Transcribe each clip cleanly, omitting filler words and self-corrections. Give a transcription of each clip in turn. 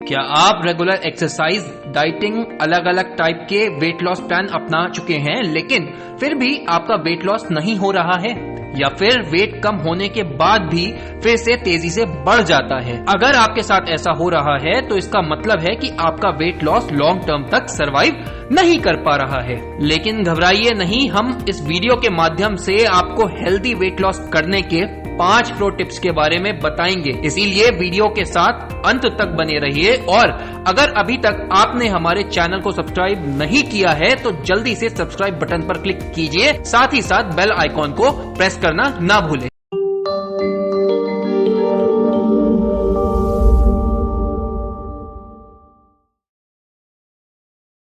क्या आप regular exercise, dieting, अलग अलग टाइप के वेट लॉस प्लान अपना चुके हैं लेकिन फिर भी आपका वेट लॉस नहीं हो रहा है, या फिर वेट कम होने के बाद भी फिर से तेजी से बढ़ जाता है? अगर आपके साथ ऐसा हो रहा है तो इसका मतलब है कि आपका वेट लॉस लॉन्ग टर्म तक सरवाइव नहीं कर पा रहा है। लेकिन घबराइए नहीं, हम इस वीडियो के माध्यम से आपको हेल्दी वेट लॉस करने के 5 प्रो टिप्स के बारे में बताएंगे, इसीलिए वीडियो के साथ अंत तक बने रहिए। और अगर अभी तक आपने हमारे चैनल को सब्सक्राइब नहीं किया है तो जल्दी से सब्सक्राइब बटन पर क्लिक कीजिए, साथ ही साथ बेल आइकॉन को प्रेस करना ना भूलें।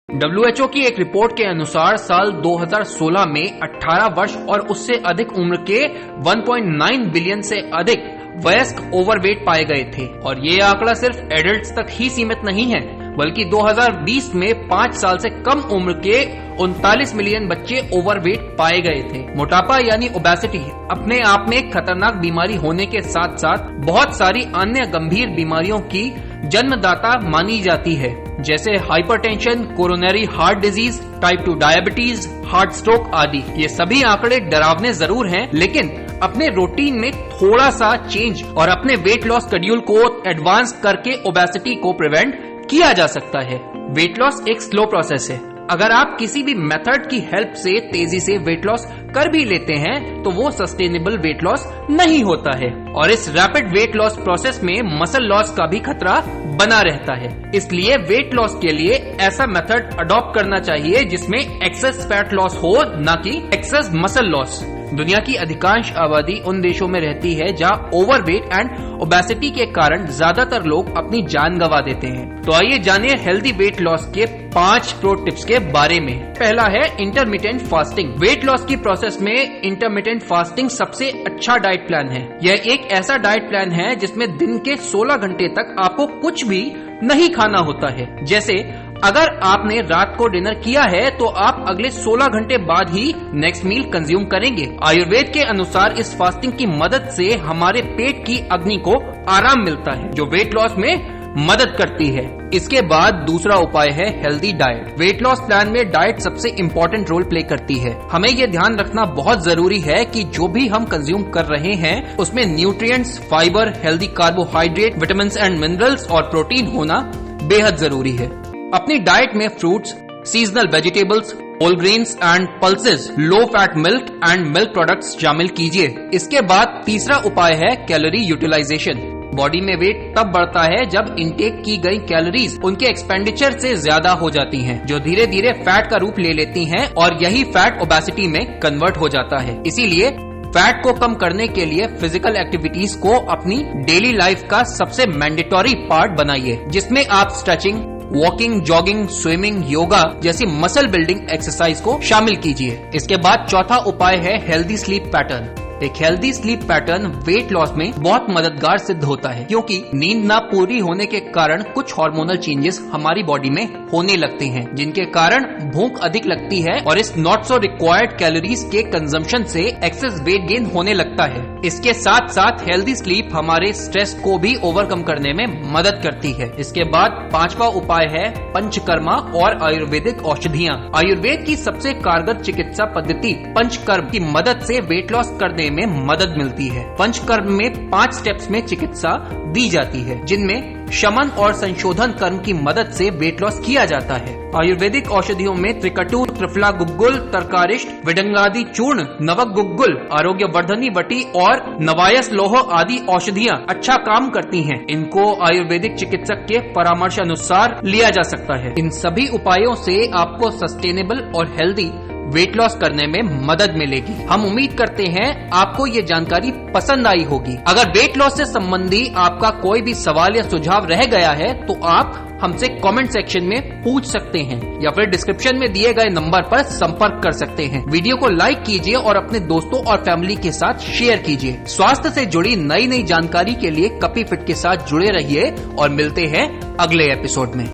WHO की एक रिपोर्ट के अनुसार साल 2016 में 18 वर्ष और उससे अधिक उम्र के 1.9 बिलियन से अधिक वयस्क ओवरवेट पाए गए थे। और ये आंकड़ा सिर्फ एडल्ट्स तक ही सीमित नहीं है, बल्कि 2020 में 5 साल से कम उम्र के 39 मिलियन बच्चे ओवरवेट पाए गए थे। मोटापा यानी ओबेसिटी अपने आप में खतरनाक बीमारी होने के साथ साथ बहुत सारी अन्य गंभीर बीमारियों की जन्मदाता मानी जाती है, जैसे hypertension, coronary heart disease, type 2 diabetes, heart stroke आदि। ये सभी आंकड़े डरावने जरूर हैं, लेकिन अपने रूटीन में थोड़ा सा चेंज और अपने वेट लॉस शेड्यूल को एडवांस करके ओबेसिटी को प्रिवेंट किया जा सकता है। वेट लॉस एक स्लो प्रोसेस है। अगर आप किसी भी मेथड की हेल्प से तेजी से वेट लॉस कर भी लेते हैं तो वो सस्टेनेबल वेट लॉस नहीं होता है, और इस रैपिड वेट लॉस प्रोसेस में मसल लॉस का भी खतरा बना रहता है। इसलिए वेट लॉस के लिए ऐसा मेथड अडॉप्ट करना चाहिए जिसमें एक्सेस फैट लॉस हो, ना कि एक्सेस मसल लॉस। दुनिया की अधिकांश आबादी उन देशों में रहती है जहां ओवरवेट एंड ओबेसिटी के कारण ज्यादातर लोग अपनी जान गंवा देते हैं। तो आइए जानिए हेल्दी वेट लॉस के 5 प्रो टिप्स के बारे में। पहला है इंटरमिटेंट फास्टिंग। वेट लॉस की प्रोसेस में इंटरमिटेंट फास्टिंग सबसे अच्छा डाइट प्लान है। यह एक ऐसा डाइट प्लान है जिसमें दिन के 16 घंटे तक आपको कुछ भी नहीं खाना होता है। जैसे अगर आपने रात को डिनर किया है तो आप अगले 16 घंटे बाद ही नेक्स्ट मील कंज्यूम करेंगे। आयुर्वेद के अनुसार इस फास्टिंग की मदद से हमारे पेट की अग्नि को आराम मिलता है, जो वेट लॉस में मदद करती है। इसके बाद दूसरा उपाय है healthy diet. Weight loss plan में डाइट सबसे इम्पोर्टेंट रोल प्ले करती है। हमें ये ध्यान रखना बहुत जरूरी है कि जो भी हम कंज्यूम कर रहे हैं उसमें nutrients, fibre, healthy carbohydrate, vitamin and minerals और प्रोटीन होना बेहद जरूरी है। अपनी डाइट में fruits, seasonal vegetables, whole grains and pulses, low fat milk and milk products शामिल कीजिए। इसके बाद तीसरा उपाय है कैलोरी यूटिलाइजेशन। बॉडी में वेट तब बढ़ता है जब इंटेक की गई कैलोरीज उनके एक्सपेंडिचर से ज्यादा हो जाती हैं, जो धीरे धीरे फैट का रूप ले लेती हैं, और यही फैट ओबेसिटी में कन्वर्ट हो जाता है। इसीलिए फैट को कम करने के लिए फिजिकल एक्टिविटीज को अपनी डेली लाइफ का सबसे मैंडेटरी पार्ट बनाइए, जिसमें आप stretching, walking, jogging, swimming, yoga जैसी मसल बिल्डिंग एक्सरसाइज को शामिल कीजिए। इसके बाद चौथा उपाय है हेल्दी स्लीप पैटर्न। एक healthy sleep pattern weight loss में बहुत मददगार सिद्ध होता है, क्योंकि नींद ना पूरी होने के कारण कुछ हार्मोनल चेंजेस हमारी बॉडी में होने लगते हैं, जिनके कारण भूख अधिक लगती है और इस नॉट सो रिक्वायर्ड कैलोरीज के कंजम्पशन से एक्सेस वेट गेन होने लगता है। इसके साथ साथ हेल्दी स्लीप हमारे स्ट्रेस को भी ओवरकम करने में मदद करती है। इसके बाद 5वां उपाय है पंचकर्मा और आयुर्वेदिक औषधियाँ। आयुर्वेद की सबसे कारगर चिकित्सा पद्धति पंचकर्म की मदद से वेट लॉस करने में मदद मिलती है। पंचकर्म में 5 स्टेप्स में चिकित्सा दी जाती है, जिनमें शमन और संशोधन कर्म की मदद से वेट लॉस किया जाता है। आयुर्वेदिक औषधियों में त्रिकटु, त्रिफला गुग्गुल, तरकारिष्ट, विडंगादि चूर्ण, नवक गुग्गुल, आरोग्य वर्धनी वटी और नवायस लोह आदि औषधियाँ अच्छा काम करती हैं। इनको आयुर्वेदिक चिकित्सक के परामर्श अनुसार लिया जा सकता है। इन सभी उपायों से आपको सस्टेनेबल और हेल्दी वेट लॉस करने में मदद मिलेगी। हम उम्मीद करते हैं आपको ये जानकारी पसंद आई होगी। अगर वेट लॉस से संबंधी आपका कोई भी सवाल या सुझाव रह गया है तो आप हमसे कमेंट सेक्शन में पूछ सकते हैं, या फिर डिस्क्रिप्शन में दिए गए नंबर पर संपर्क कर सकते हैं। वीडियो को लाइक कीजिए और अपने दोस्तों और फैमिली के साथ शेयर कीजिए। स्वास्थ्य से जुड़ी नई नई जानकारी के लिए कपी फिट के साथ जुड़े रहिए और मिलते हैं अगले एपिसोड में।